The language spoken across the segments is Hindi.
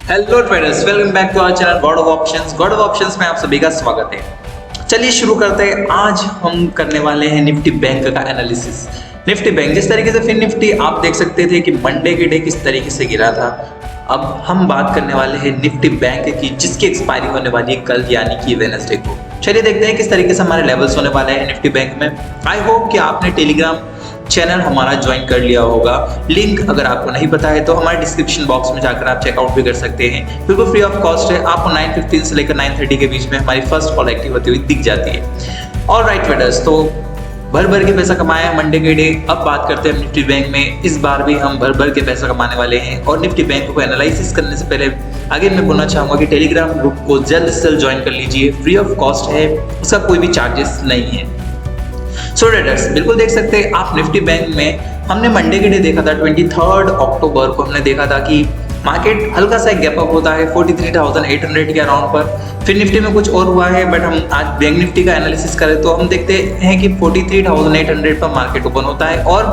Hello traders, welcome back to our channel god of options. God of options में आप सभी का स्वागत है। चलिए शुरू करते हैं। आज हम करने वाले हैं निफ्टी बैंक का एनालिसिस। निफ्टी बैंक जिस तरीके से फिर निफ्टी आप देख सकते थे कि मंडे के डे किस तरीके से गिरा था, अब हम बात करने वाले हैं निफ्टी बैंक की, जिसकी एक्सपायरी होने वाली है कल यानी कि वेडनेसडे को। चलिए देखते हैं किस तरीके से हमारे लेवल्स होने वाले हैं निफ्टी बैंक में। आई होप कि आपने टेलीग्राम चैनल हमारा ज्वाइन कर लिया होगा। लिंक अगर आपको नहीं पता है तो हमारे डिस्क्रिप्शन बॉक्स में जाकर आप चेकआउट भी कर सकते हैं, बिल्कुल फ्री ऑफ कॉस्ट है। आपको 9:15 से लेकर 9:30 के बीच में हमारी फर्स्ट कॉल एक्टिव होती हुई दिख जाती है। और राइट ट्रेडर्स, तो भर भर के पैसा कमाया मंडे के डे। अब बात करते हैं निफ्टी बैंक में। इस बार भी हम भर भर के पैसा कमाने वाले हैं। और निफ्टी बैंक को एनालिसिस करने से पहले आगे मैं बोलना चाहूंगा कि टेलीग्राम ग्रुप को जल्द से जल्द ज्वाइन कर लीजिए, फ्री ऑफ कॉस्ट है, उसका कोई भी चार्जेस नहीं है। सो ट्रेडर्स, बिल्कुल देख सकते हैं आप निफ्टी बैंक में हमने मंडे के डे देखा था 23 अक्टूबर को हमने देखा था कि मार्केट हल्का सा गैप अप होता है 43,800 के अराउंड पर। फिर निफ्टी में कुछ और हुआ है, बट हम आज बैंक निफ्टी का एनालिसिस करें तो हम देखते हैं कि 43,800 पर मार्केट ओपन होता है और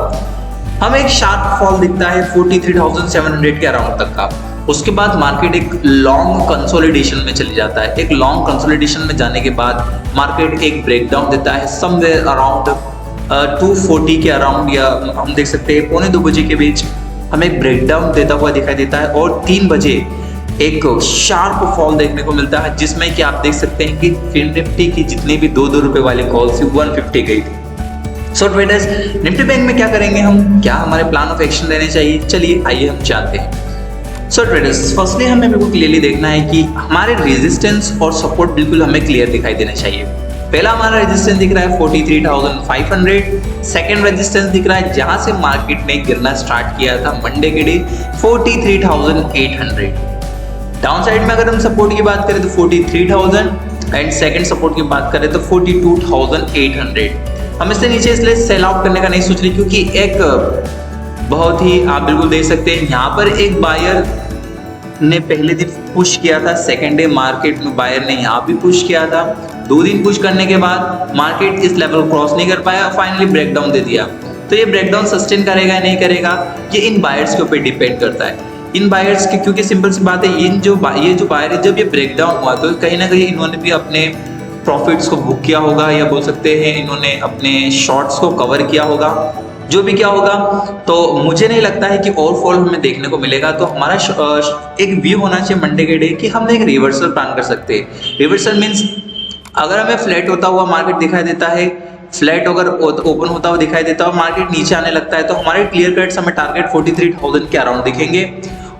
हमें एक शार्प फॉल दिखता है 43,700 के अराउंड तक का। उसके बाद मार्केट एक लॉन्ग कंसोलिडेशन में चली जाता है। एक लॉन्ग कंसोलिडेशन में जाने के बाद मार्केट एक ब्रेकडाउन देता है समवेयर अराउंड 240 के अराउंड, या हम देख सकते हैं 1:45 बजे के बीच हमें एक ब्रेकडाउन देता हुआ दिखाई देता है। और 3 बजे एक शार्प फॉल देखने को मिलता है, जिसमें कि आप देख सकते हैं कि फिर निफ्टी की जितनी भी 2-2 रुपए वाली कॉल थी 150 गई थी। सो ट्रेडर्स, निफ्टी बैंक में क्या करेंगे हम, क्या हमारे प्लान ऑफ एक्शन लेने चाहिए, चलिए आइए हम जानते हैं। सो ट्रेडर्स, फर्स्टली हमें बिल्कुल क्लियरली देखना है कि हमारे रेजिस्टेंस और सपोर्ट बिल्कुल हमें क्लियर दिखाई देना चाहिए। पहला हमारा रेजिस्टेंस दिख रहा है 43,500। सेकंड रेजिस्टेंस दिख रहा है जहां से मार्केट ने गिरना स्टार्ट किया था मंडे के डे 43,800। डाउन साइड में अगर हम सपोर्ट की बात करें तो 43,000 एंड सेकंड सपोर्ट की बात करें तो 42,800। हम इससे नीचे इसलिए सेल आउट करने का नहीं सोच रहे क्योंकि एक बहुत ही आप बिल्कुल देख सकते हैं यहाँ पर एक बायर ने पहले दिन पुश किया था, सेकेंड डे मार्केट में बायर ने यहाँ भी पुश किया था। 2 दिन पुश करने के बाद मार्केट इस लेवल क्रॉस नहीं कर पाया, फाइनली ब्रेकडाउन दे दिया। तो ये ब्रेकडाउन सस्टेन करेगा या नहीं करेगा, ये इन बायर्स के ऊपर डिपेंड करता है। इन बायर्स की, क्योंकि सिंपल सी बात है, ये जो बायर है, जब ये ब्रेकडाउन हुआ तो कहीं ना कहीं इन्होंने भी अपने प्रॉफिट्स को बुक किया होगा, या बोल सकते हैं इन्होंने अपने शॉर्ट्स को कवर किया होगा। जो भी क्या होगा, तो मुझे नहीं लगता है कि और फॉल हमें देखने को मिलेगा। तो हमारा एक व्यू होना चाहिए मंडे के डे कि हम एक रिवर्सल प्लान कर सकते हैं। रिवर्सल मीन्स अगर हमें फ्लैट होता हुआ मार्केट दिखाई देता है, फ्लैट अगर ओपन होता हुआ दिखाई देता है और मार्केट नीचे आने लगता है, तो हमारे क्लियर कट्स हमें टारगेट 43,000 के अराउंड दिखेंगे।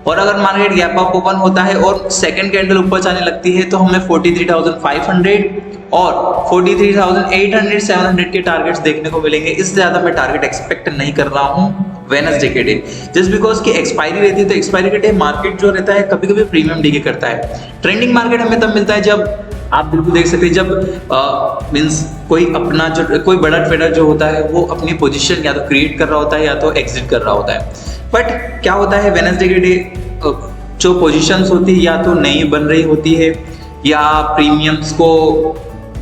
और अगर मार्केट गैप अप ओपन होता है और सेकंड कैंडल ऊपर जाने लगती है तो हमें 43,500 और 43,800 700 के टारगेट्स देखने को मिलेंगे। इससे ज्यादा मैं टारगेट एक्सपेक्ट नहीं कर रहा हूँ वेडनेसडे के डे, जस्ट बिकॉज की एक्सपायरी रहती है। तो एक्सपायरी के डे मार्केट जो रहता है कभी कभी प्रीमियम डीके करता है। ट्रेंडिंग मार्केट हमें तब मिलता है जब आप बिल्कुल देख सकते हैं, जब मीन्स कोई अपना जो कोई बड़ा ट्रेडर जो होता है वो अपनी पोजीशन या तो क्रिएट कर रहा होता है या तो एग्जिट कर रहा होता है। बट क्या होता है वेडनेसडे के डे जो पोजीशंस होती है या तो नई बन रही होती है या प्रीमियम्स को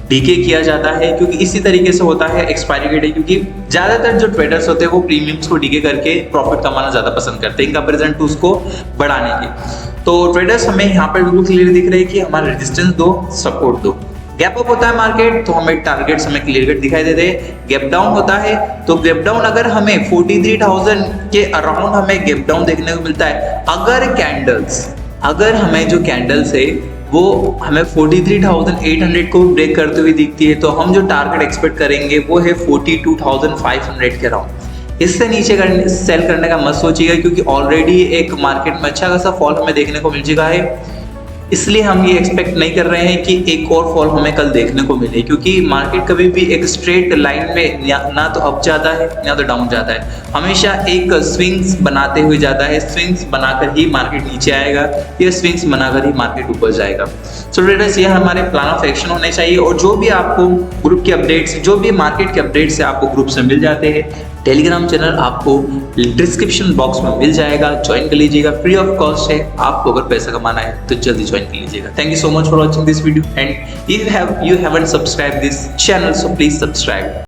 डीके किया जाता है, क्योंकि इसी तरीके से होता है एक्सपायरी के डे। क्योंकि ज्यादातर जो ट्रेडर्स होते हैं वो प्रीमियम्स को डीके करके प्रॉफिट कमाना ज्यादा पसंद करते हैं इन कंपैरिजन टू उसको बढ़ाने के। तो ट्रेडर्स हमें यहाँ पर बिल्कुल क्लियर दिख रहे हैं कि हमारा रेजिस्टेंस दो, सपोर्ट दो। गैप अप होता है मार्केट तो हमें टारगेट्स हमें क्लियर कट दिखाई देते हैं। गैप डाउन होता है तो गैप डाउन अगर हमें 43,000 के अराउंड हमें गैप डाउन देखने को मिलता है, अगर हमें जो कैंडल्स है वो हमें 43,800 को ब्रेक करते हुए दिखती है, तो हम जो टारगेट एक्सपेक्ट करेंगे वो है 42,500 के अराउंड। इससे नीचे सेल करने का मत सोचिएगा, क्योंकि ऑलरेडी एक मार्केट में अच्छा खासा फॉल हमें देखने को मिल चुका है। इसलिए हम ये एक्सपेक्ट नहीं कर रहे हैं कि एक और फॉल हमें कल देखने को मिले, क्योंकि मार्केट कभी भी एक स्ट्रेट लाइन में ना तो अप जाता है ना तो डाउन जाता है, हमेशा एक स्विंग्स बनाते हुए जाता है। स्विंग्स बनाकर ही मार्केट नीचे आएगा या स्विंग्स बनाकर ही मार्केट ऊपर जाएगा। सो ट्रेडर्स, ये हमारे प्लान ऑफ एक्शन होने चाहिए। और जो भी आपको ग्रुप के अपडेट्स, जो भी मार्केट के अपडेट्स है आपको ग्रुप से मिल जाते हैं। टेलीग्राम चैनल आपको डिस्क्रिप्शन बॉक्स में मिल जाएगा, ज्वाइन कर लीजिएगा, फ्री ऑफ कॉस्ट है। आपको अगर पैसा कमाना है तो जल्दी ज्वाइन कर लीजिएगा। Thank you so much for watching this video and you haven't subscribe this channel, so please subscribe.